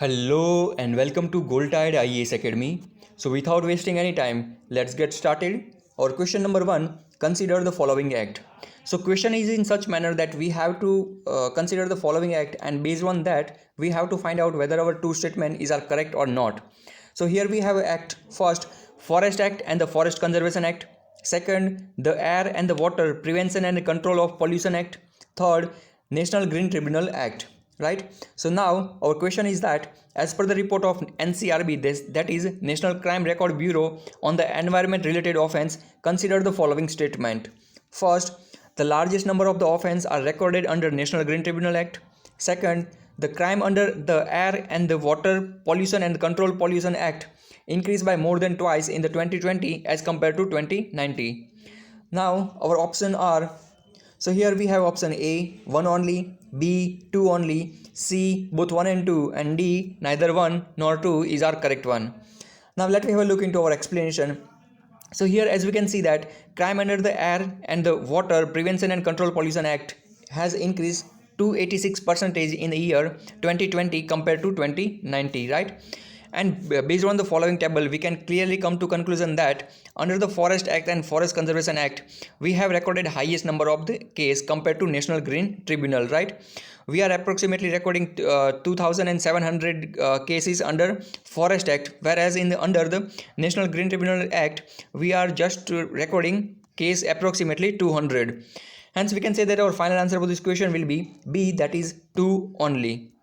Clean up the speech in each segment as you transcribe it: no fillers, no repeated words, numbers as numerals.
Hello and welcome to Gold Tide IAS Academy. So without wasting any time, let's get started. Our question number 1, consider the following act. So question is in such manner that we have to consider the following act, and based on that we have to find out whether our two statement are correct or not. So here we have act first, Forest Act and the Forest Conservation Act. Second, the Air and the Water Prevention and Control of Pollution Act. Third, National Green Tribunal Act. Right. So now our question is that as per the report of NCRB, that is National Crime Record Bureau on the environment related offence, consider the following statement. First, the largest number of the offence are recorded under National Green Tribunal Act. Second, the crime under the Air and the Water Pollution and Control Pollution Act increased by more than twice in the 2020 as compared to 2019. Now our options are, so here we have option A, 1 only, B, 2 only, C, both 1 and 2, and D, neither 1 nor 2 is our correct one. Now let me have a look into our explanation. So here as we can see that crime under the Air and the Water Prevention and Control Pollution Act has increased to 86% in the year 2020 compared to 2019, right? And based on the following table, we can clearly come to conclusion that under the Forest Act and Forest Conservation Act, we have recorded highest number of the case compared to National Green Tribunal, right? We are approximately recording 2,700 cases under Forest Act, whereas under the National Green Tribunal Act, we are just recording case approximately 200. Hence, we can say that our final answer for this question will be B, that is 2 only.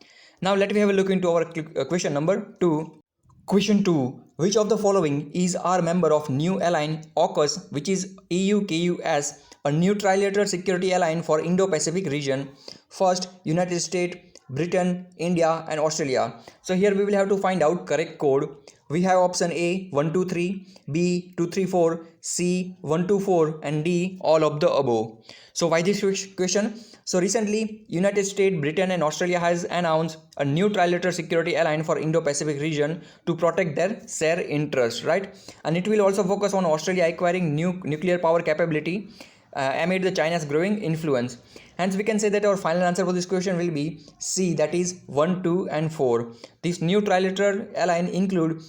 Now let me have a look into our question number 2. Question 2. Which of the following is our member of New Align AUKUS, which is EUKUS, a new trilateral security alliance for Indo-Pacific region? First, United States, Britain, India and Australia. So here we will have to find out correct code. We have option A 123, B 234, C 124 and D all of the above. So why this question? So recently United States, Britain and Australia has announced a new trilateral security alliance for Indo-Pacific region to protect their shared interests, right? And it will also focus on Australia acquiring new nuclear power capability amid the China's growing influence. Hence we can say that our final answer for this question will be C, that is 1, 2 and 4. This new trilateral alliance include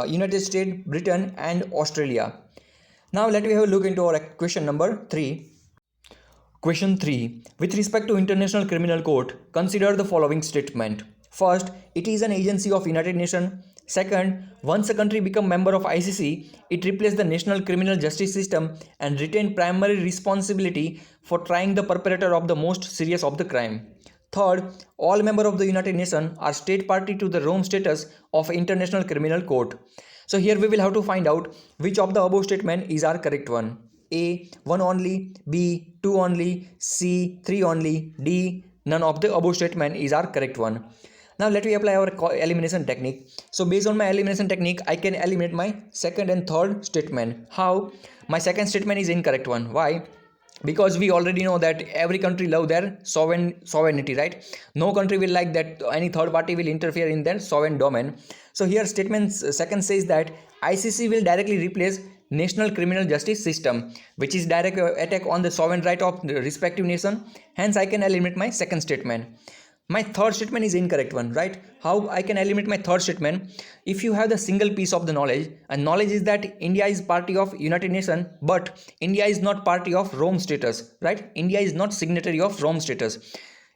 United States, Britain and Australia. Now let me have a look into our question number 3. Question 3. With respect to International Criminal Court, consider the following statement. First, it is an agency of United Nations. Second, once a country becomes member of ICC, it replaces the national criminal justice system and retains primary responsibility for trying the perpetrator of the most serious of the crime. Third, all members of the United Nations are state party to the Rome Statute of International Criminal Court. So here we will have to find out which of the above statement is our correct one. A 1 only, B 2 only, C 3 only, D none of the above statement is our correct one. Now let me apply our elimination technique. So based on my elimination technique, I can eliminate my second and third statement. How? My second statement is incorrect one. Why? Because we already know that every country love their sovereignty, right? No country will like that any third party will interfere in their sovereign domain. So here statement second says that ICC will directly replace national criminal justice system, which is direct attack on the sovereign right of the respective nation. Hence I can eliminate my second statement. My third statement is incorrect one, right? How I can eliminate my third statement? If you have the single piece of the knowledge, and knowledge is that India is party of United Nations, but India is not party of Rome Statute, right? India is not signatory of Rome Statute.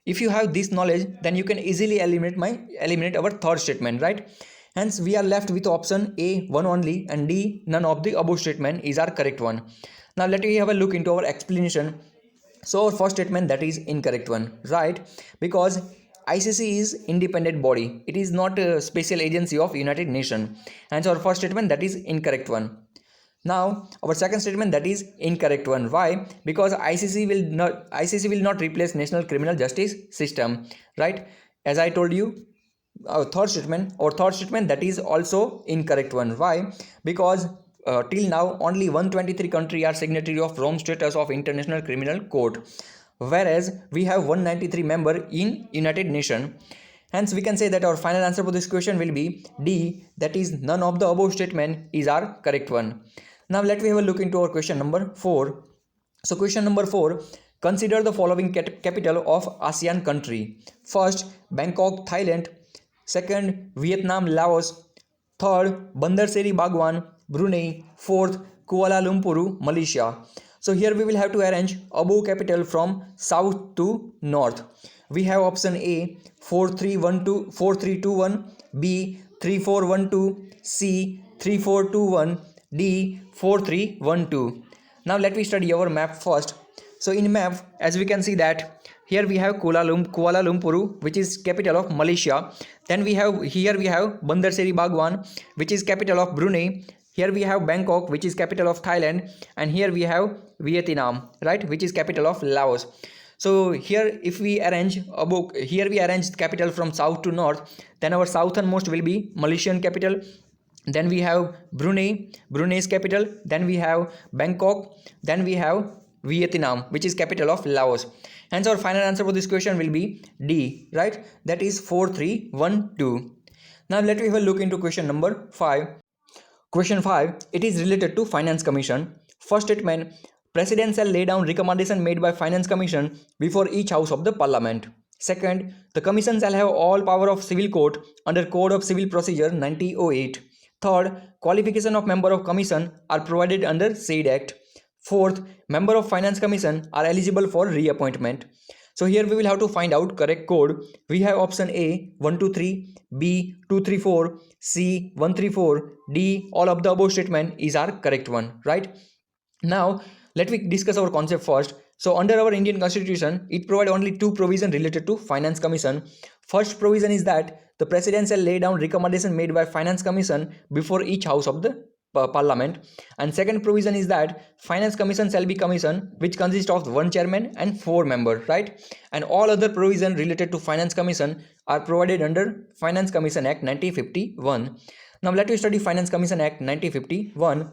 If you have this knowledge, then you can easily eliminate our third statement, right? Hence we are left with option A 1 only and D none of the above statement is our correct one. Now let me have a look into our explanation. So our first statement, that is incorrect one, right? Because ICC is independent body. It is not a special agency of United Nations. Hence our first statement, that is incorrect one. Now our second statement, that is incorrect one. Why? Because ICC will not replace national criminal justice system, right? As I told you, our third statement that is also incorrect one. Why? Because till now only 123 countries are signatory of Rome Statute of International Criminal Court, whereas we have 193 members in United Nations. Hence we can say that our final answer for this question will be D, that is none of the above statement is our correct one. Now let me have a look into our question number 4. So question number 4, consider the following capital of ASEAN country. First, Bangkok, Thailand. Second, Vietnam, Laos. Third, Bandar Seri Bagwan, Brunei. Fourth, Kuala Lumpur, Malaysia. So here we will have to arrange above capital from south to north. We have option A 4312 4321, B 3412, C 3421, D 4312. Now let me study our map first. So in map, as we can see that here we have Kuala Lumpur, which is capital of Malaysia. Then we have Bandar Seri Bagwan, which is capital of Brunei. Here we have Bangkok, which is capital of Thailand, and here we have Vietnam, right, which is capital of Laos. So here if we arrange capital from south to north, then our southernmost will be Malaysian capital. Then we have Brunei's capital. Then we have Bangkok. Then we have Vietnam, which is capital of Laos. Hence our final answer for this question will be D, right? That is 4312. Now let me have a look into question number 5. Question 5, it is related to Finance Commission. First statement, President shall lay down recommendation made by Finance Commission before each house of the Parliament. Second, the Commission shall have all power of civil court under Code of Civil Procedure 1908. Third, qualification of member of Commission are provided under said Act. Fourth, member of Finance Commission are eligible for reappointment. So here we will have to find out correct code. We have option A 123, B 234, C 134, D all of the above statement is our correct one, right? Now let me discuss our concept first. So under our Indian Constitution, it provides only two provisions related to Finance Commission. First provision is that the President shall lay down recommendation made by Finance Commission before each house of the Parliament, and second provision is that Finance Commission shall be commission which consists of one chairman and 4 members, right? And all other provisions related to Finance Commission are provided under Finance Commission Act 1951. Now let us study Finance Commission Act 1951.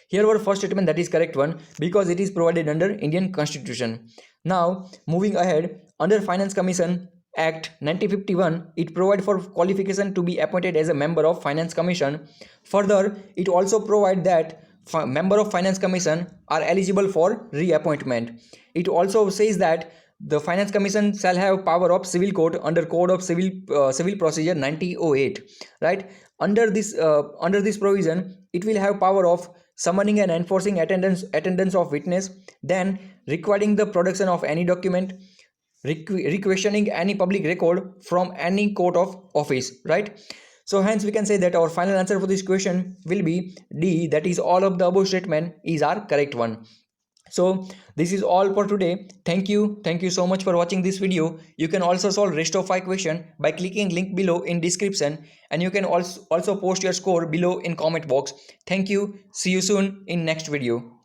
Here our first statement, that is correct one, because it is provided under Indian Constitution. Now moving ahead, under Finance Commission Act 1951, it provides for qualification to be appointed as a member of Finance Commission. Further, it also provides that member of Finance Commission are eligible for reappointment. It also says that the Finance Commission shall have power of civil court under Code of Civil Procedure 1908, right? Under this provision, it will have power of summoning and enforcing attendance of witness, then requiring the production of any document, requestioning any public record from any court of office, right? So hence we can say that our final answer for this question will be D, that is all of the above statement is our correct one. So this is all for today. Thank you so much for watching this video. You can also solve rest of 5 question by clicking link below in description, and you can also post your score below in comment box. Thank you. See you soon in next video.